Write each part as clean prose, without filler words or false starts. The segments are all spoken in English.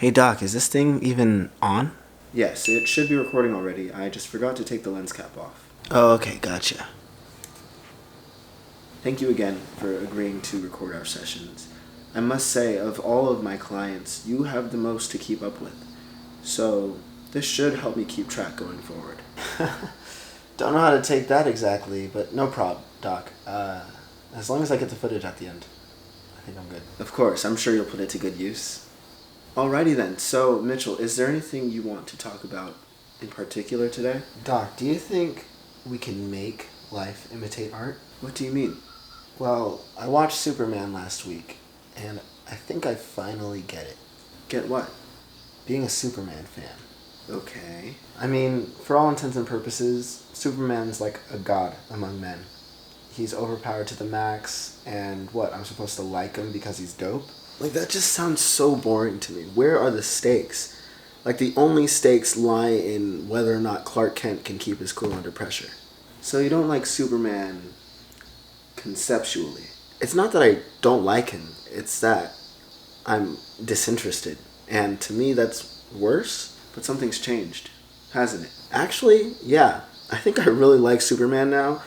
Hey Doc, is this thing even on? Yes, it should be recording already. I just forgot to take the lens cap off. Oh, okay, gotcha. Thank you again for agreeing to record our sessions. I must say, of all of my clients, you have the most to keep up with. So, this should help me keep track going forward. Don't know how to take that exactly, but no problem, Doc. As long as I get the footage at the end, I think I'm good. Of course, I'm sure you'll put it to good use. Alrighty then, so Mitchell, is there anything you want to talk about in particular today? Doc, do you think we can make life imitate art? What do you mean? Well, I watched Superman last week, and I think I finally get it. Get what? Being a Superman fan. Okay. I mean, for all intents and purposes, Superman's like a god among men. He's overpowered to the max, and what, I'm supposed to like him because he's dope? Like, that just sounds so boring to me. Where are the stakes? Like, the only stakes lie in whether or not Clark Kent can keep his cool under pressure. So you don't like Superman conceptually? It's not that I don't like him, it's that I'm disinterested. And to me, that's worse. But something's changed, hasn't it? Actually, yeah. I think I really like Superman now.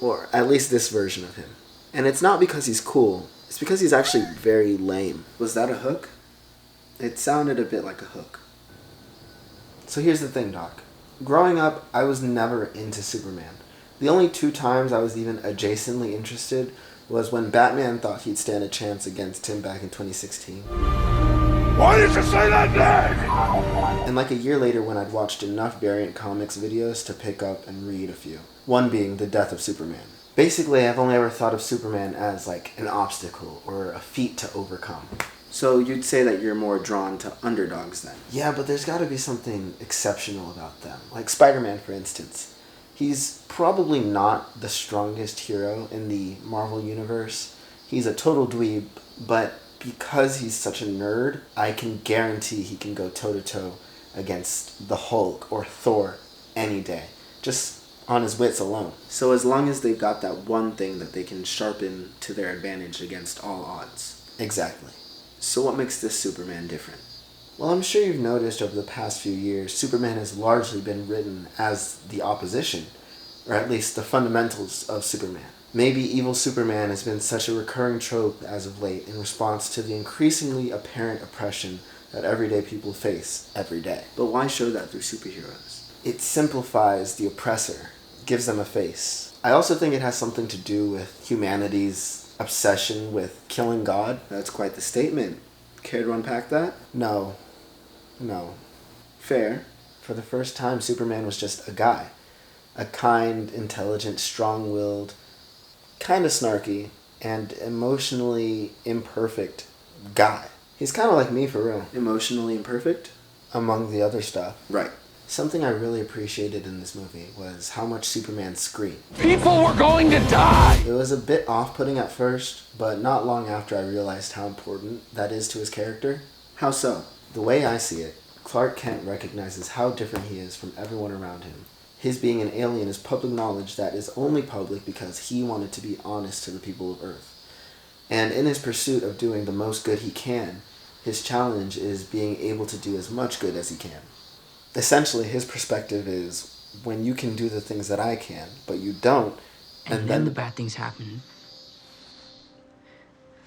Or at least this version of him. And it's not because he's cool. It's because he's actually very lame. Was that a hook? It sounded a bit like a hook. So here's the thing, Doc. Growing up, I was never into Superman. The only 2 times I was even adjacently interested was when Batman thought he'd stand a chance against him back in 2016. Why did you say that name? And like a year later when I'd watched enough variant comics videos to pick up and read a few. One being The Death of Superman. Basically, I've only ever thought of Superman as like an obstacle or a feat to overcome. So you'd say that you're more drawn to underdogs then? Yeah, but there's gotta be something exceptional about them. Like Spider-Man, for instance. He's probably not the strongest hero in the Marvel Universe. He's a total dweeb, but because he's such a nerd, I can guarantee he can go toe-to-toe against the Hulk or Thor any day. Just on his wits alone. So as long as they've got that one thing that they can sharpen to their advantage against all odds. Exactly. So what makes this Superman different? Well, I'm sure you've noticed over the past few years, Superman has largely been written as the opposition, or at least the fundamentals of Superman. Maybe evil Superman has been such a recurring trope as of late in response to the increasingly apparent oppression that everyday people face every day. But why show that through superheroes? It simplifies the oppressor, gives them a face. I also think it has something to do with humanity's obsession with killing God. That's quite the statement. Care to unpack that? No. Fair. For the first time, Superman was just a guy. A kind, intelligent, strong-willed, kind of snarky, and emotionally imperfect guy. He's kind of like me, for real. Emotionally imperfect? Among the other stuff. Right. Something I really appreciated in this movie was how much Superman screamed. People were going to die! It was a bit off-putting at first, but not long after I realized how important that is to his character. How so? The way I see it, Clark Kent recognizes how different he is from everyone around him. His being an alien is public knowledge that is only public because he wanted to be honest to the people of Earth. And in his pursuit of doing the most good he can, his challenge is being able to do as much good as he can. Essentially, his perspective is, when you can do the things that I can, but you don't, and then the bad things happen.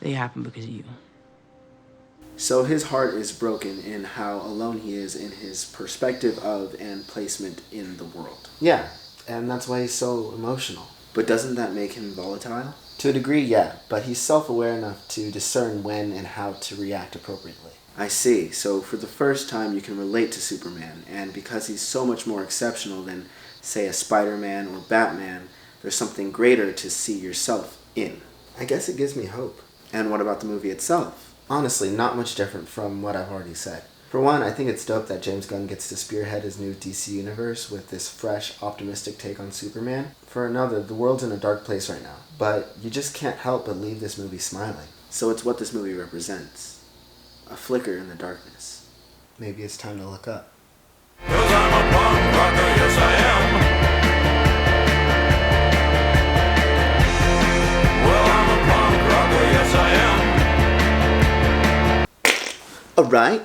They happen because of you. So his heart is broken in how alone he is in his perspective of and placement in the world. Yeah, and that's why he's so emotional. But doesn't that make him volatile? To a degree, yeah, but he's self-aware enough to discern when and how to react appropriately. I see. So for the first time you can relate to Superman, and because he's so much more exceptional than, say, a Spider-Man or Batman, there's something greater to see yourself in. I guess it gives me hope. And what about the movie itself? Honestly, not much different from what I've already said. For one, I think it's dope that James Gunn gets to spearhead his new DC universe with this fresh, optimistic take on Superman. For another, the world's in a dark place right now, but you just can't help but leave this movie smiling. So it's what this movie represents. A flicker in the darkness. Maybe it's time to look up. 'Cause I'm a punk rocker, yes I am. Well, I'm a punk rocker, yes I am. Alright,